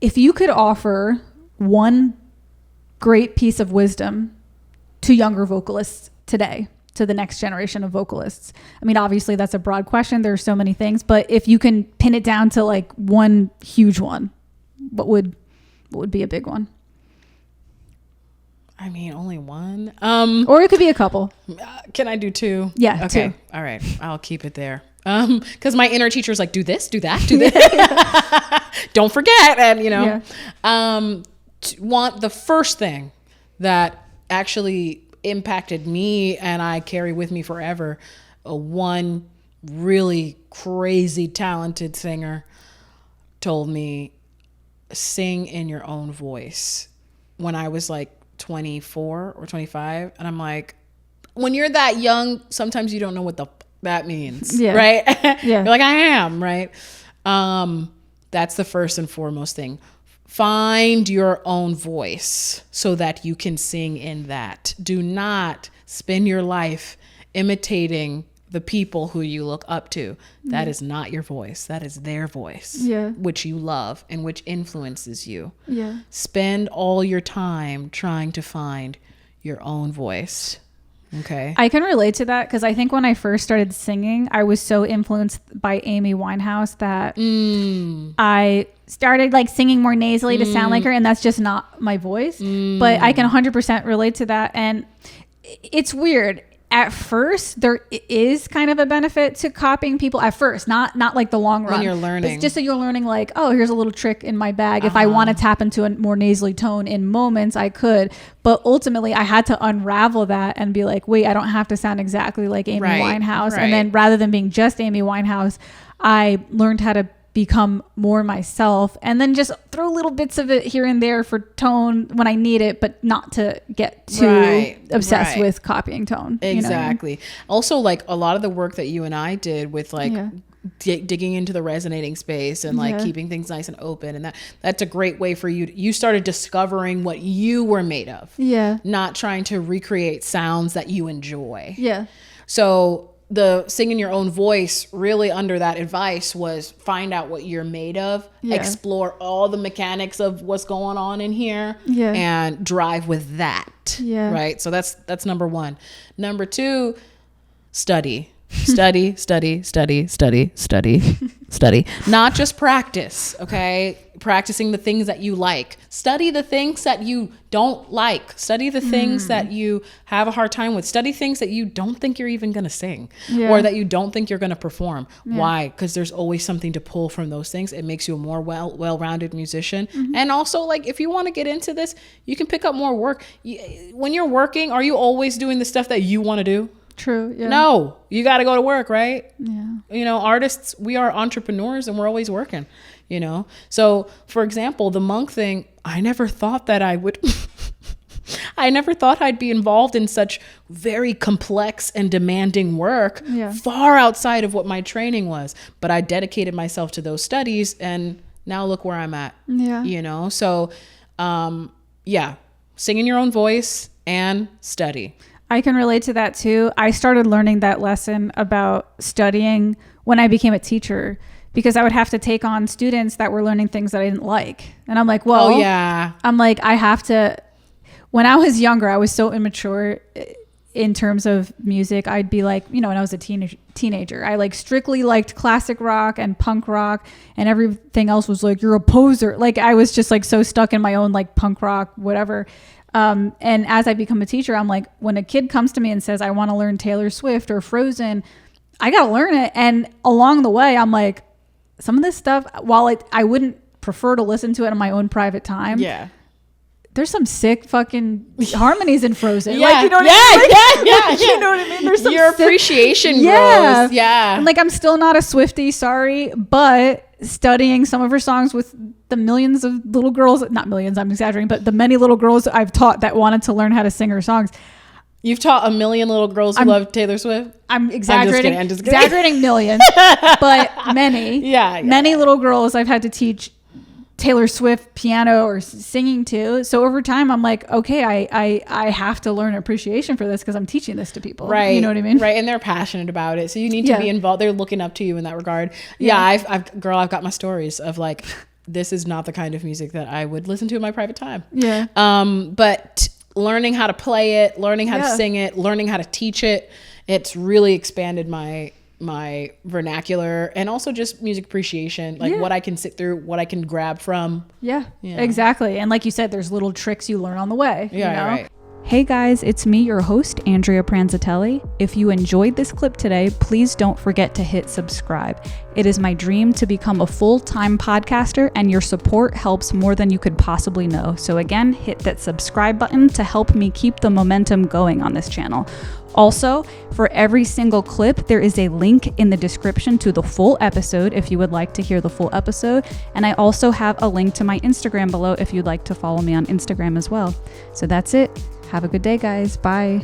if you could offer one great piece of wisdom to younger vocalists today, to the next generation of vocalists, I mean, obviously that's a broad question. There are so many things, but if you can pin it down to like one huge one, what would be a big one? I mean, only one. Or it could be a couple. Can I do two? Yeah, okay. two. All right. I'll keep it there. Because my inner teacher's like, do this, do that, do this. Don't forget. And, you know, the first thing that actually impacted me and I carry with me forever, one really crazy talented singer told me, sing in your own voice, when I was like 24 or 25. And I'm like, when you're that young, sometimes you don't know what that means, right? You're like, I am, right? That's the first and foremost thing. Find your own voice so that you can sing in that. Do not spend your life imitating the people who you look up to. That is not your voice. That is their voice, which you love and which influences you. Spend all your time trying to find your own voice. Okay. I can relate to that because I think when I first started singing, I was so influenced by Amy Winehouse that I started like singing more nasally to sound like her, and that's just not my voice. But I can 100% relate to that. And it's weird. At first, there is kind of a benefit to copying people at first, not like the long run. When you're learning. It's just so you're learning like, oh, here's a little trick in my bag. If I want to tap into a more nasally tone in moments, I could. But ultimately, I had to unravel that and be like, wait, I don't have to sound exactly like Amy Winehouse. Right. And then rather than being just Amy Winehouse, I learned how to become more myself and then just throw little bits of it here and there for tone when I need it, but not to get too obsessed with copying tone. Exactly. You know what I mean? Also, like a lot of the work that you and I did with like digging into the resonating space and like keeping things nice and open, and that's a great way for you started discovering what you were made of, not trying to recreate sounds that you enjoy. So the sing in your own voice, really under that advice, was find out what you're made of, explore all the mechanics of what's going on in here, and drive with that. Right. So that's number one. Number two, study. Study. Not just practice, okay? Practicing the things that you like. Study the things that you don't like. Study the things that you have a hard time with. Study things that you don't think you're even going to sing or that you don't think you're going to perform. Why? Because there's always something to pull from those things. It makes you a more well-rounded musician. And also, like, if you want to get into this, you can pick up more work. When you're working, are you always doing the stuff that you want to do? True. Yeah. No, you got to go to work, right? Yeah. You know, artists, we are entrepreneurs and we're always working, you know? So for example, the monk thing, I never thought that I would, I never thought I'd be involved in such very complex and demanding work far outside of what my training was. But I dedicated myself to those studies and now look where I'm at, you know? So, sing in your own voice and study. I can relate to that too. I started learning that lesson about studying when I became a teacher, because I would have to take on students that were learning things that I didn't like. And I'm like, well, I'm like, I have to, when I was younger, I was so immature in terms of music. I'd be like, you know, when I was a teenager, I like strictly liked classic rock and punk rock, and everything else was like, you're a poser. Like I was just like so stuck in my own like punk rock, whatever. And as I become a teacher, I'm like, when a kid comes to me and says, I want to learn Taylor Swift or Frozen, I got to learn it. And along the way, I'm like, some of this stuff, while I wouldn't prefer to listen to it in my own private time. There's some sick fucking harmonies in Frozen. Like, you know what I mean? You know what I mean? There's some your appreciation grows. And like, I'm still not a Swiftie, sorry, but studying some of her songs with the millions of little girls, not millions, I'm exaggerating, but the many little girls I've taught that wanted to learn how to sing her songs. You've taught a million little girls who love Taylor Swift? I'm exaggerating. I'm just kidding. Exaggerating millions, but many. Many little girls I've had to teach Taylor Swift piano or singing to. So over time, I'm like, okay, I have to learn appreciation for this because I'm teaching this to people. Right. You know what I mean? Right. And they're passionate about it. So you need to be involved. They're looking up to you in that regard. I've got my stories of like, this is not the kind of music that I would listen to in my private time. Yeah. But learning how to play it, learning how to sing it, learning how to teach it, it's really expanded my vernacular, and also just music appreciation, like what I can sit through, what I can grab from. Yeah, exactly. And like you said, there's little tricks you learn on the way. Yeah, you know? right. Hey guys, it's me, your host, Andrea Pranzatelli. If you enjoyed this clip today, please don't forget to hit subscribe. It is my dream to become a full-time podcaster, and your support helps more than you could possibly know. So again, hit that subscribe button to help me keep the momentum going on this channel. Also, for every single clip, there is a link in the description to the full episode if you would like to hear the full episode. And I also have a link to my Instagram below if you'd like to follow me on Instagram as well. So that's it. Have a good day, guys. Bye.